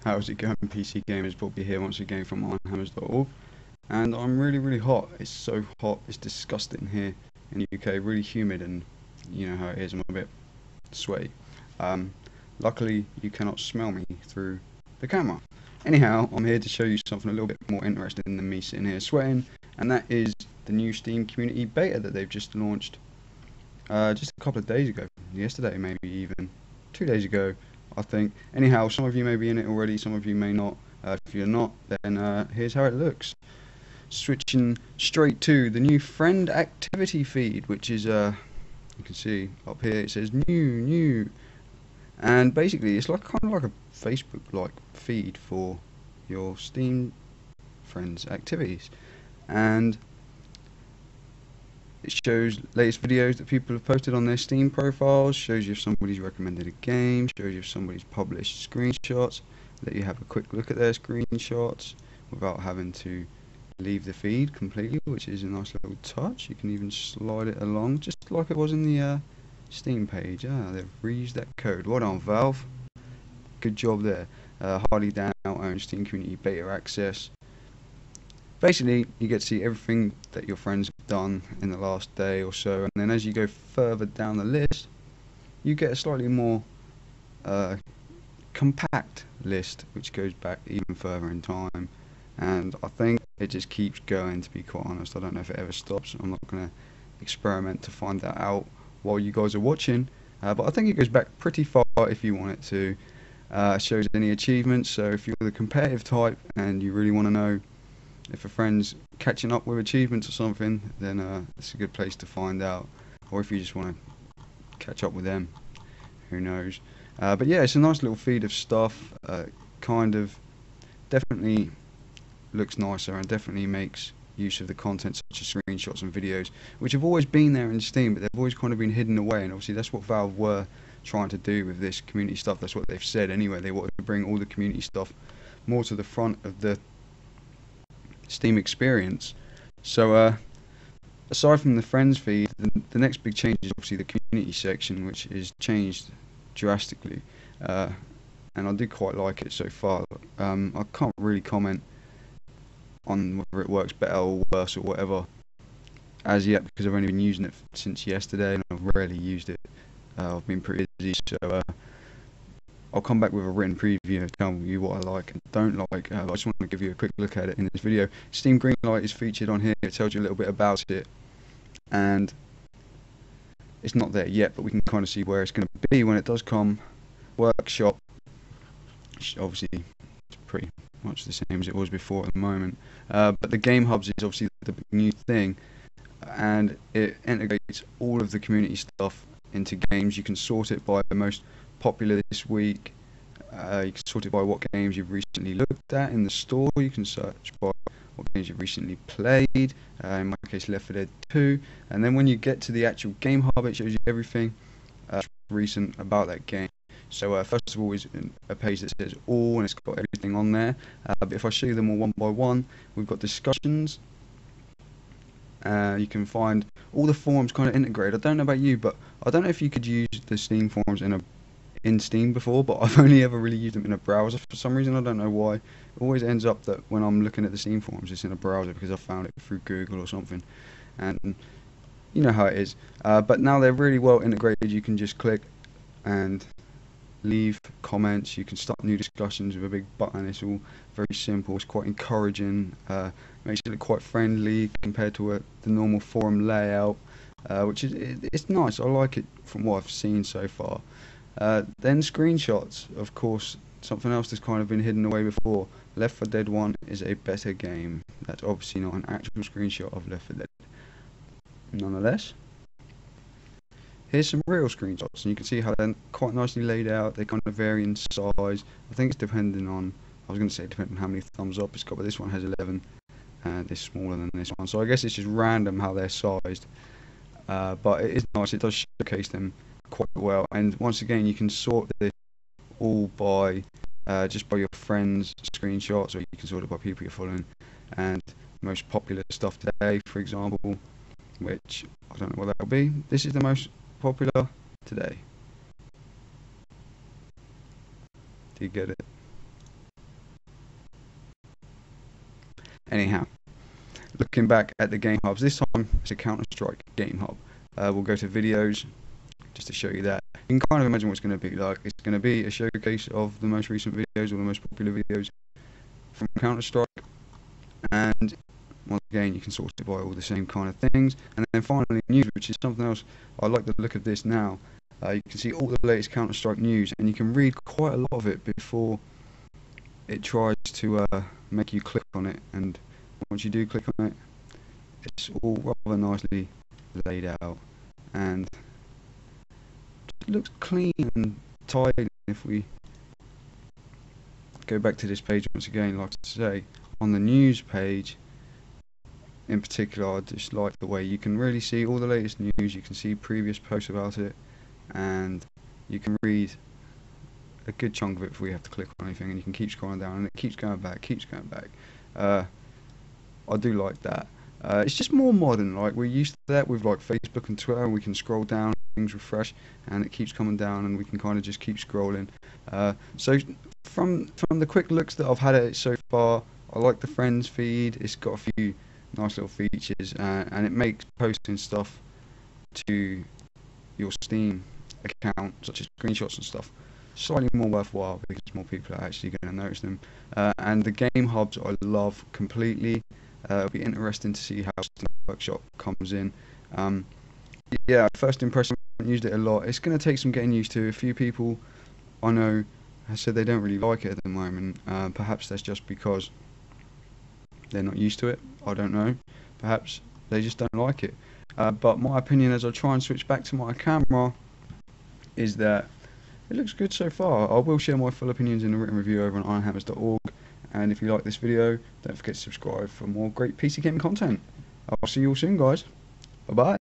How's it going, PC gamers? Bobby here once again from ironhammers.org, and I'm really hot. It's so hot, it's disgusting here in the UK, really humid, and you know how it is, I'm a bit sweaty. Um, Luckily, you cannot smell me through the camera. Anyhow, I'm here to show you something a little bit more interesting than me sitting here sweating, and that is the new Steam Community Beta that they've just launched just a couple of days ago, yesterday maybe even, 2 days ago I think. Anyhow, some of you may be in it already, some of you may not. If you're not, then here's how it looks. Switching straight to the new friend activity feed, which is you can see up here it says new, and basically it's like kind of like a Facebook like feed for your Steam friends activities, and it shows latest videos that people have posted on their Steam profiles, shows you if somebody's recommended a game, shows you if somebody's published screenshots, let you have a quick look at their screenshots without having to leave the feed completely, which is a nice little touch. You can even slide it along just like it was in the Steam page. They've reused that code. Well done, Valve. Good job there. Harley down our own Steam Community Beta Access. Basically, you get to see everything that your friends have done in the last day or so, and then as you go further down the list, you get a slightly more compact list, which goes back even further in time. And I think it just keeps going, to be quite honest. I don't know if it ever stops. I'm not going to experiment to find that out while you guys are watching, but I think it goes back pretty far if you want it to. Shows any achievements, so if you're the competitive type and you really want to know if a friend's catching up with achievements or something, then it's a good place to find out. Or if you just want to catch up with them, who knows. But yeah, it's a nice little feed of stuff. Kind of definitely looks nicer and definitely makes use of the content such as screenshots and videos, which have always been there in Steam, but they've always kind of been hidden away. And obviously that's what Valve were trying to do with this community stuff. That's what they've said anyway. They wanted to bring all the community stuff more to the front of the Steam experience. So aside from the friends feed, the next big change is obviously the community section, which is changed drastically, and I do quite like it so far. I can't really comment on whether it works better or worse or whatever as yet, because I've only been using it since yesterday and I've rarely used it. I've been pretty busy, so I'll come back with a written preview and tell you what I like and don't like. I just want to give you a quick look at it in this video. Steam Greenlight is featured on here. It tells you a little bit about it, and it's not there yet, but we can kind of see where it's going to be when it does come. Workshop, obviously it's pretty much the same as it was before at the moment, but the Game Hubs is obviously the new thing, and it integrates all of the community stuff into games. You can sort it by the most popular this week. You can sort it by what games you've recently looked at in the store. You can search by what games you've recently played. In my case, Left 4 Dead 2. And then when you get to the actual Game Hub, it shows you everything recent about that game. So first of all is a page that says all, and it's got everything on there. But if I show you them all one by one, we've got discussions. You can find all the forums kind of integrated. I don't know about you, but I don't know if you could use the Steam forums in Steam before, but I've only ever really used them in a browser for some reason. I don't know why. It always ends up that when I'm looking at the Steam forums, it's in a browser because I found it through Google or something, and you know how it is. But now they're really well integrated. You can just click and leave comments. You can start new discussions with a big button. It's all very simple. It's quite encouraging. Makes it look quite friendly compared to the normal forum layout, which is it's nice. I like it from what I've seen so far. Then screenshots, of course, something else that's kind of been hidden away before. Left 4 Dead 1 is a better game. That's obviously not an actual screenshot of Left 4 Dead. Nonetheless, here's some real screenshots, and you can see how they're quite nicely laid out. They kind of vary in size. I think it's depending on, I was going to say depending on how many thumbs up it's got, but this one has 11 and it's smaller than this one. So I guess it's just random how they're sized. But it is nice. It does showcase them quite well. And once again, you can sort this all by just by your friends' screenshots, or you can sort it by people you're following. And most popular stuff today, for example, which I don't know what that will be. This is the most popular today. Do you get it? Anyhow, looking back at the game hubs, this time it's a Counter-Strike game hub. We'll go to videos just to show you that. You can kind of imagine what it's going to be like. It's going to be a showcase of the most recent videos or the most popular videos from Counter-Strike, and once again you can sort it by all the same kind of things. And then finally news, which is something else. I like the look of this now. You can see all the latest Counter-Strike news, and you can read quite a lot of it before it tries to make you click on it. And once you do click on it, it's all rather nicely laid out, and it looks clean and tidy. If we go back to this page once again, like I say, on the news page in particular, I just like the way you can really see all the latest news. You can see previous posts about it, and you can read a good chunk of it before you have to click on anything, and you can keep scrolling down and it keeps going back. I do like that. It's just more modern. Like, we're used to that with like Facebook and Twitter, and we can scroll down, things refresh, and it keeps coming down, and we can kind of just keep scrolling. So from the quick looks that I've had at it so far, I like the friends feed. It's got a few nice little features, and it makes posting stuff to your Steam account, such as screenshots and stuff, slightly more worthwhile because more people are actually going to notice them. And the game hubs I love completely. It'll be interesting to see how Steam Workshop comes in. Yeah, first impression, I haven't used it a lot. It's going to take some getting used to. A few people I know have said they don't really like it at the moment. Perhaps that's just because they're not used to it. I don't know. Perhaps they just don't like it. But my opinion, as I try and switch back to my camera, is that it looks good so far. I will share my full opinions in a written review over on ironhammers.org. And if you like this video, don't forget to subscribe for more great PC gaming content. I'll see you all soon, guys. Bye bye.